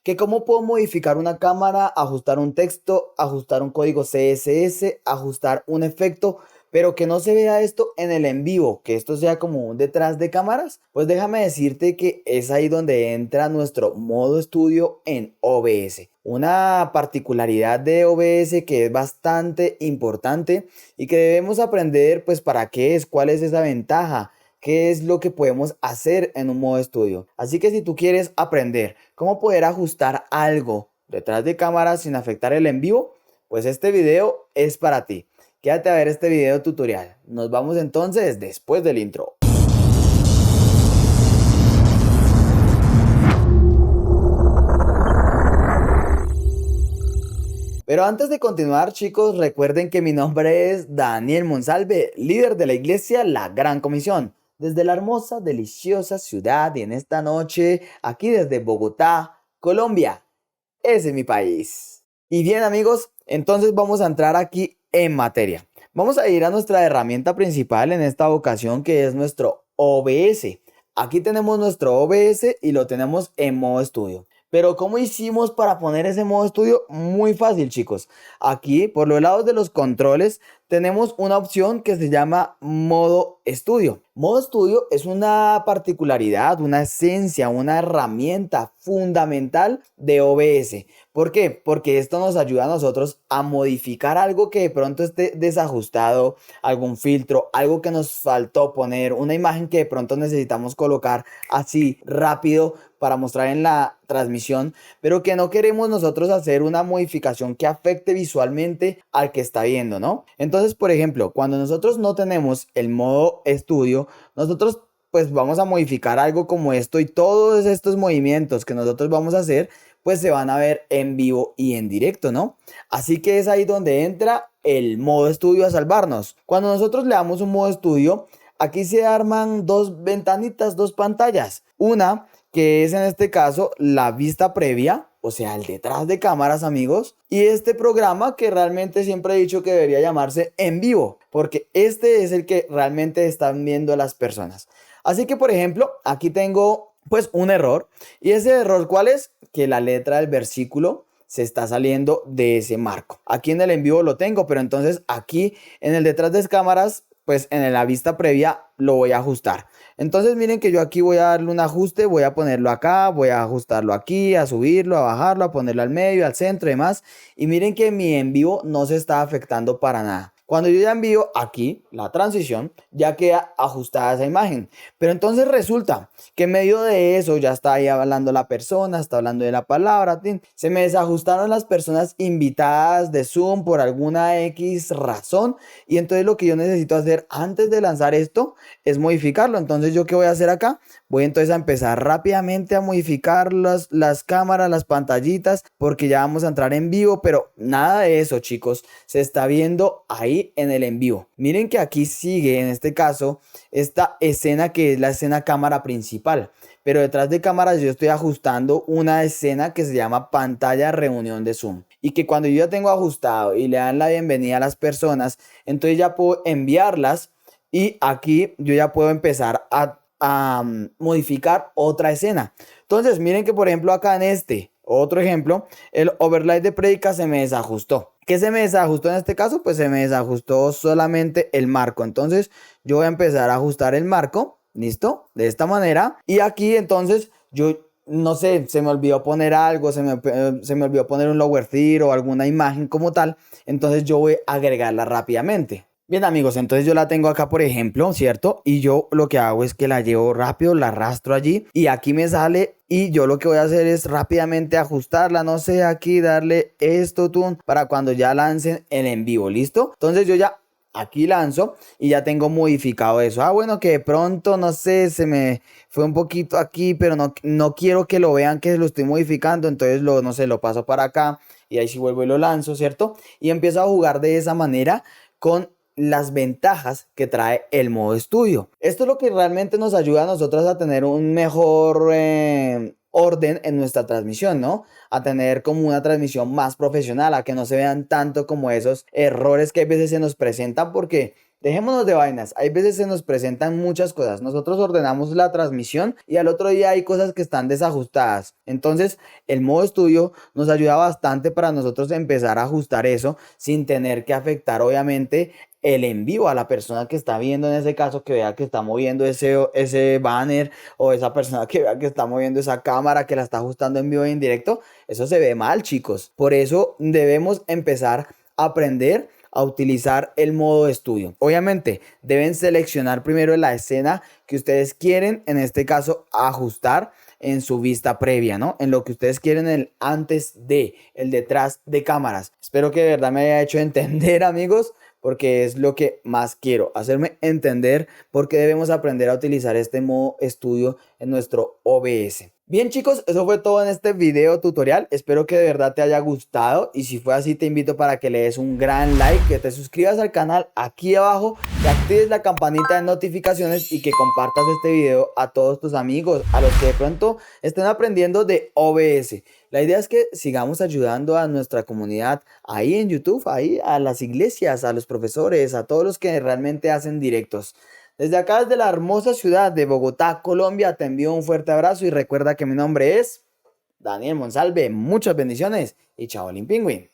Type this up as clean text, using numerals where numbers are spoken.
Que cómo puedo modificar una cámara, ajustar un texto, ajustar un código CSS, ajustar un efecto, pero que no se vea esto en el en vivo, que esto sea como un detrás de cámaras. Pues déjame decirte que es ahí donde entra nuestro modo estudio en OBS. Una particularidad de OBS que es bastante importante y que debemos aprender, pues para qué es, cuál es esa ventaja, qué es lo que podemos hacer en un modo estudio. Así que si tú quieres aprender cómo poder ajustar algo detrás de cámara sin afectar el en vivo, pues este video es para ti. Quédate a ver este video tutorial. Nos vamos entonces después del intro. Pero antes de continuar, chicos, recuerden que mi nombre es Daniel Monsalve, líder de la iglesia La Gran Comisión, desde la hermosa, deliciosa ciudad y en esta noche, aquí desde Bogotá, Colombia. Ese es mi país. Y bien, amigos, entonces vamos a entrar aquí en materia. Vamos a ir a nuestra herramienta principal en esta ocasión, que es nuestro OBS. Aquí tenemos nuestro OBS y lo tenemos en modo estudio. Pero ¿cómo hicimos para poner ese modo estudio? Muy fácil, chicos. Aquí, por los lados de los controles, tenemos una opción que se llama modo estudio. Modo estudio es una particularidad, una esencia, una herramienta fundamental de OBS. ¿Por qué? Porque esto nos ayuda a nosotros a modificar algo que de pronto esté desajustado, algún filtro, algo que nos faltó poner, una imagen que de pronto necesitamos colocar así rápido para mostrar en la transmisión, pero que no queremos nosotros hacer una modificación que afecte visualmente al que está viendo, ¿no? Entonces, por ejemplo, cuando nosotros no tenemos el modo estudio, nosotros pues vamos a modificar algo como esto y todos estos movimientos que nosotros vamos a hacer pues se van a ver en vivo y en directo, ¿no? Así que es ahí donde entra el modo estudio a salvarnos. Cuando nosotros le damos un modo estudio, aquí se arman dos ventanitas, dos pantallas. Una que es en este caso la vista previa, o sea, el detrás de cámaras, amigos, y este programa que realmente siempre he dicho que debería llamarse en vivo, porque este es el que realmente están viendo las personas. Así que, por ejemplo, aquí tengo pues un error, y ese error, ¿cuál es? Que la letra del versículo se está saliendo de ese marco. Aquí en el en vivo lo tengo, pero entonces aquí en el detrás de cámaras, pues en la vista previa lo voy a ajustar. Entonces miren que yo aquí voy a darle un ajuste, voy a ponerlo acá, voy a ajustarlo aquí, a subirlo, a bajarlo, a ponerlo al medio, al centro y demás. Y miren que mi en vivo no se está afectando para nada. Cuando yo ya envío aquí la transición, ya queda ajustada esa imagen. Pero entonces resulta que en medio de eso ya está ahí hablando la persona, está hablando de la palabra. Se me desajustaron las personas invitadas de Zoom por alguna X razón. Y entonces lo que yo necesito hacer antes de lanzar esto es modificarlo. Entonces yo qué voy a hacer acá, voy entonces a empezar rápidamente a modificar las cámaras, las pantallitas, porque ya vamos a entrar en vivo, pero nada de eso, chicos, se está viendo ahí en el en vivo. Miren que aquí sigue en este caso esta escena que es la escena cámara principal, pero detrás de cámaras yo estoy ajustando una escena que se llama pantalla reunión de Zoom, y que cuando yo ya tengo ajustado y le dan la bienvenida a las personas, entonces ya puedo enviarlas. Y aquí yo ya puedo empezar a modificar otra escena. Entonces, miren que por ejemplo acá en este otro ejemplo, el overlay de prédica se me desajustó. ¿Qué se me desajustó en este caso? Pues se me desajustó solamente el marco. Entonces, yo voy a empezar a ajustar el marco. ¿Listo? De esta manera. Y aquí entonces yo no sé, se me olvidó poner algo, se me olvidó poner un lower third o alguna imagen como tal. Entonces yo voy a agregarla rápidamente. Bien, amigos, entonces yo la tengo acá, por ejemplo, ¿cierto? Y yo lo que hago es que la llevo rápido, la arrastro allí y aquí me sale, y yo lo que voy a hacer es rápidamente ajustarla, no sé, aquí darle esto, tune, para cuando ya lancen el en vivo, ¿listo? Entonces yo ya aquí lanzo y ya tengo modificado eso. Ah, bueno, que de pronto, no sé, se me fue un poquito aquí, pero no quiero que lo vean que lo estoy modificando, entonces no sé, lo paso para acá y ahí sí vuelvo y lo lanzo, ¿cierto? Y empiezo a jugar de esa manera con las ventajas que trae el modo estudio. Esto es lo que realmente nos ayuda a nosotros a tener un mejor orden en nuestra transmisión, ¿no? A tener como una transmisión más profesional, a que no se vean tanto como esos errores que a veces se nos presentan porque Dejémonos de vainas, hay veces se nos presentan muchas cosas. Nosotros ordenamos la transmisión y al otro día hay cosas que están desajustadas. Entonces, el modo estudio nos ayuda bastante para nosotros empezar a ajustar eso sin tener que afectar, obviamente, el en vivo a la persona que está viendo, en ese caso, que vea que está moviendo ese banner, o esa persona que vea que está moviendo esa cámara, que la está ajustando en vivo y en directo. Eso se ve mal, chicos. Por eso debemos empezar a aprender a utilizar el modo estudio. Obviamente deben seleccionar primero la escena que ustedes quieren, en este caso ajustar en su vista previa, ¿no? En lo que ustedes quieren, el antes de, el detrás de cámaras. Espero que de verdad me haya hecho entender, amigos, porque es lo que más quiero, hacerme entender por qué debemos aprender a utilizar este modo estudio en nuestro OBS. Bien, chicos, eso fue todo en este video tutorial. Espero que de verdad te haya gustado, y si fue así te invito para que le des un gran like, que te suscribas al canal aquí abajo, que actives la campanita de notificaciones y que compartas este video a todos tus amigos, a los que de pronto estén aprendiendo de OBS. La idea es que sigamos ayudando a nuestra comunidad ahí en YouTube, ahí a las iglesias, a los profesores, a todos los que realmente hacen directos. Desde acá, desde la hermosa ciudad de Bogotá, Colombia, te envío un fuerte abrazo y recuerda que mi nombre es Daniel Monsalve. Muchas bendiciones y chao, Pingüín.